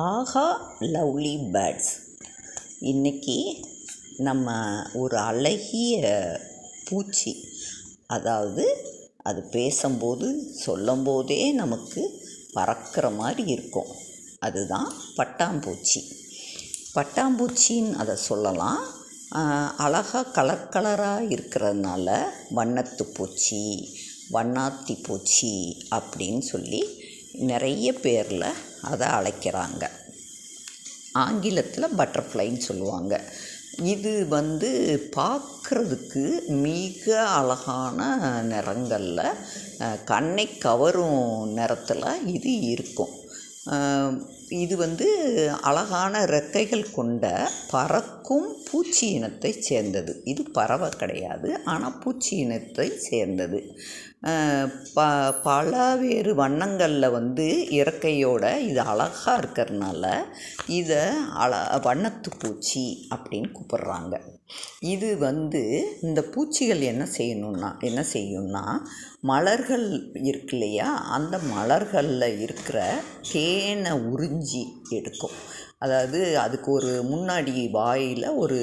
ஆஹா lovely birds. இன்றைக்கி நம்ம ஒரு அழகிய பூச்சி, அதாவது அது பேசும்போது சொல்லும்போதே நமக்கு பறக்கிற மாதிரி இருக்கும். அதுதான் பட்டாம்பூச்சி. பட்டாம்பூச்சின்னு அதை சொல்லலாம். அழகாக கலர் கலராக இருக்கிறதுனால வண்ணத்து பூச்சி, வண்ணாத்தி பூச்சி அப்படின்னு சொல்லி நிறைய பேரில் அதை அழைக்கிறாங்க. ஆங்கிலத்தில் பட்டர்ஃப்ளைன்னு சொல்லுவாங்க. இது பார்க்குறதுக்கு மிக அழகான நிறங்களில், கண்ணை கவரும் நிறத்தில் இது இருக்கும். இது அழகான ரெக்கைகள் கொண்ட பறக்கும் பூச்சி இனத்தை சேர்ந்தது. இது பறவை கிடையாது, ஆனால் பூச்சி இனத்தை சேர்ந்தது. பலவேறு வண்ணங்களில் இறக்கையோட இது அழகாக இருக்கிறதுனால இதை வண்ணத்து பூச்சி அப்படின்னு கூப்பிட்றாங்க. இது இந்த பூச்சிகள் என்ன செய்யும்னா மலர்கள் இருக்கு இல்லையா, அந்த மலர்களில் இருக்கிற தேனை உறிஞ்சி எடுக்கும். அதாவது அதுக்கு ஒரு முன்னாடி வாயில் ஒரு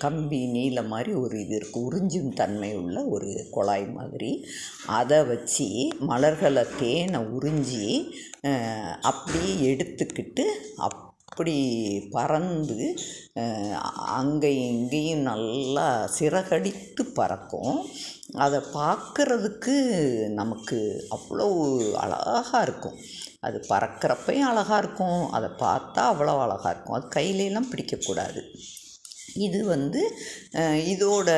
கம்பி நீல மாதிரி ஒரு இது இருக்குது, உறிஞ்சும் தன்மை உள்ள ஒரு குழாய் மாதிரி. அதை வச்சு மலர்களை தேனை உறிஞ்சி அப்படி எடுத்துக்கிட்டு அப்படி பறந்து அங்கேயும் இங்கேயும் நல்லா சிறகடித்து பறக்கும். அதை பார்க்குறதுக்கு நமக்கு அவ்வளோ அழகாக இருக்கும். அது பறக்கிறப்பையும் அழகாக இருக்கும், அதை பார்த்தா அவ்வளோ அழகாக இருக்கும். அது கையிலெல்லாம் பிடிக்கக்கூடாது. இது இதோட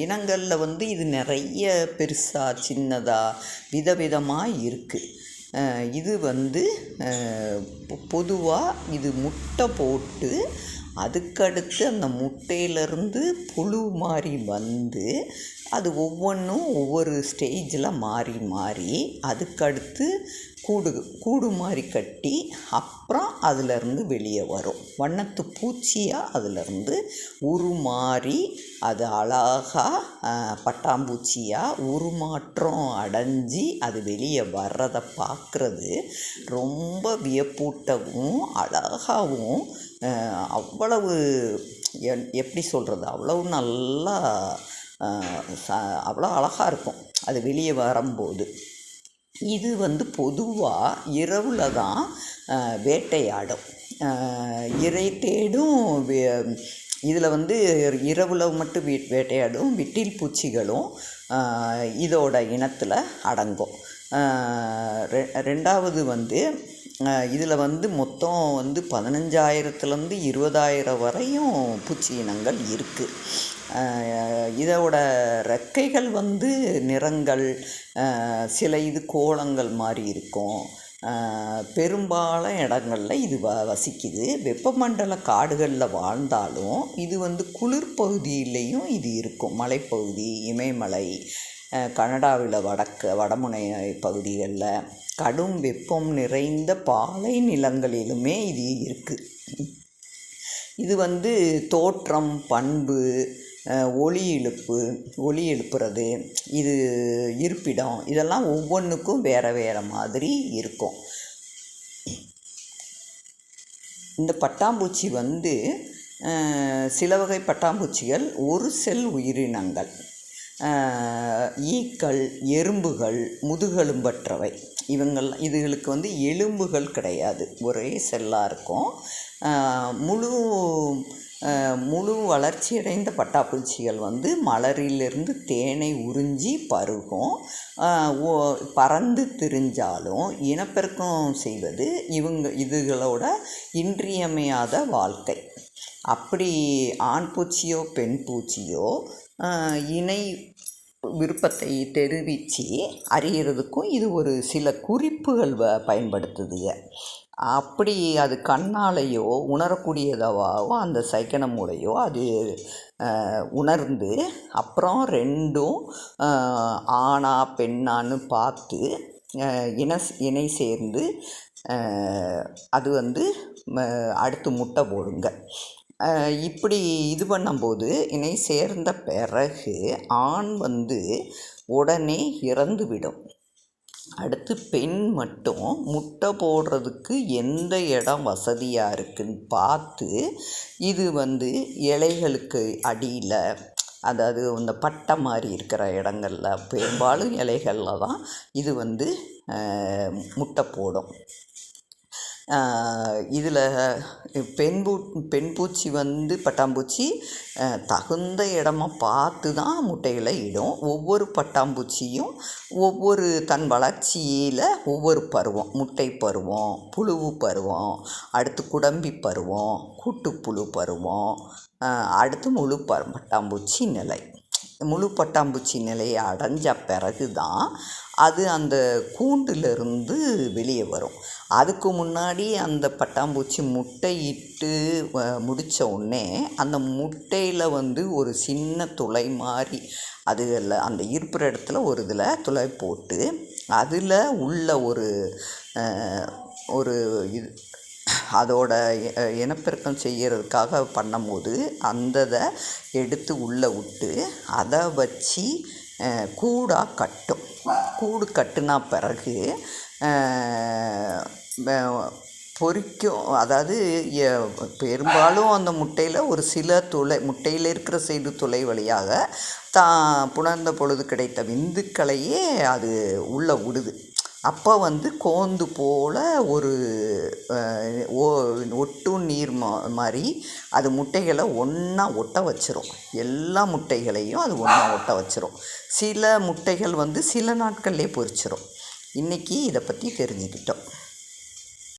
இனங்களில் இது நிறைய பெருசாக சின்னதாக விதவிதமாக இருக்குது. இது பொதுவாக இது முட்டை போட்டு அதுக்கடுத்து அந்த முட்டையிலேருந்து புழு மாதிரி அது ஒவ்வொன்றும் ஒவ்வொரு ஸ்டேஜில் மாறி மாறி அதுக்கடுத்து கூடு மாதிரி கட்டி அப்புறம் அதிலேருந்து வெளியே வரும். வண்ணத்து பூச்சியாக அதிலேருந்து உருமாறி அது அழகாக பட்டாம்பூச்சியாக உருமாற்றம் அடைஞ்சி அது வெளியே வர்றதை பார்க்குறது ரொம்ப வியப்பூட்டவும் அழகாகவும், அவ்வளவு எப்படி சொல்கிறது, அவ்வளவு நல்லா அவ்வளோ அழகாக இருக்கும் அது வெளியே வரும்போது. இது பொதுவாக இரவில் தான் வேட்டையாடும், இரை தேடும். இதில் இரவில் மட்டும் வேட்டையாடும். விட்டில் பூச்சிகளும் இதோட இனத்தில் அடங்கும். ரெண்டாவது இதில் மொத்தம் 15,000லேருந்து 20,000 வரையும் பூச்சி இனங்கள் இருக்குது. இதோட ரெக்கைகள் நிறங்கள், சில இது கோலங்கள் மாதிரி இருக்கும். பெரும்பாலும் இடங்களில் இது வசிக்குது. வெப்பமண்டல காடுகளில் வாழ்ந்தாலும் இது குளிர் பகுதியிலையும் இது இருக்கும். மலைப்பகுதி, இமயமலை, கனடாவில் வடமுனை பகுதிகளில், கடும் வெப்பம் நிறைந்த பாலை நிலங்களிலுமே இது இருக்குது. இது தோற்றம், பண்பு, ஒலி எழுப்புறது, இது இருப்பிடம், இதெல்லாம் ஒவ்வொன்றுக்கும் வேறு வேறு மாதிரி இருக்கும். இந்த பட்டாம்பூச்சி சில வகை பட்டாம்பூச்சிகள் ஒரு செல் உயிரினங்கள். ஈக்கள், எறும்புகள், முதுகெலும்பற்றவை. இதுகளுக்கு எலும்புகள் கிடையாது, ஒரே செல்லாக இருக்கும். முழு வளர்ச்சியடைந்த பட்டாம்பூச்சிகள் மலரிலிருந்து தேனை உறிஞ்சி பருகும். பறந்து திரிஞ்சாலும் இனப்பெருக்கம் செய்வது இதுகளோட இன்றியமையாத வாழ்க்கை. அப்படி ஆண் பூச்சியோ பெண் பூச்சியோ இணை விருப்பத்தை தெரிவித்து அறியறதுக்கும் இது ஒரு சில குறிப்புகள் பயன்படுத்துதுங்க. அப்படி அது கண்ணாலேயோ உணரக்கூடியதாவோ அந்த சைக்கன மூலையோ அது உணர்ந்து அப்புறம் ரெண்டும் ஆணா பெண்ணான்னு பார்த்து இணை சேர்ந்து அது அடுத்து முட்டை போடுங்க. இப்படி இது பண்ணும்போது இணை சேர்ந்த பிறகு ஆண் உடனே இறந்து விடும். அடுத்து பெண் மட்டும் முட்டை போடுறதுக்கு எந்த இடம் வசதியாக இருக்குதுன்னு பார்த்து இது வந்து இலைகளுக்கு அடியில், அதாவது இந்த பட்டை மாதிரி இருக்கிற இடங்களில், பெரும்பாலும் இலைகளில் தான் இது வந்து முட்டை போடும். இதில் பெண் பூச்சி வந்து பட்டாம்பூச்சி தகுந்த இடமா பார்த்து தான் முட்டைகளை இடும். ஒவ்வொரு பட்டாம்பூச்சியும் ஒவ்வொரு தன் வளர்ச்சியில் ஒவ்வொரு பருவம், முட்டை பருவம், புழு பருவம், அடுத்து குடம்பி பருவம், கூட்டுப்புழு பருவம், அடுத்து முழு பட்டாம்பூச்சி நிலை. முழு பட்டாம்பூச்சி நிலையை அடைஞ்ச பிறகு தான் அது அந்த கூண்டிலிருந்து வெளியே வரும். அதுக்கு முன்னாடி அந்த பட்டாம்பூச்சி முட்டையிட்டு முடித்த உடனே அந்த முட்டையில் வந்து ஒரு சின்ன துளை மாதிரி அதில் அந்த இருக்கிற இடத்துல ஒரு இதில் துளை போட்டு அதில் உள்ள ஒரு இது அதோட இனப்பெருக்கம் செய்கிறதுக்காக பண்ணும்போது அந்த இதை எடுத்து உள்ளே விட்டு அதை வச்சு கூடாக கட்டும். கூடு கட்டுனா பிறகு பொரிக்கும். அதாவது பெரும்பாலும் அந்த முட்டையில் ஒரு சில துளை, முட்டையில் இருக்கிற செய்து துளை வழியாக தான் புணர்ந்த பொழுது கிடைத்த விந்துக்களையே அது உள்ளே விடுது. அப்போ வந்து கோந்து போல் ஒரு ஒட்டும் நீர் மாதிரி அது முட்டைகளை ஒன்றா ஒட்ட வச்சிரும். எல்லா முட்டைகளையும் அது ஒன்றா ஒட்ட வச்சிரும். சில முட்டைகள் வந்து சில நாட்கள்லேயே பொரிச்சிரும். இன்றைக்கி இதை பற்றி தெரிஞ்சுக்கிட்டோம்.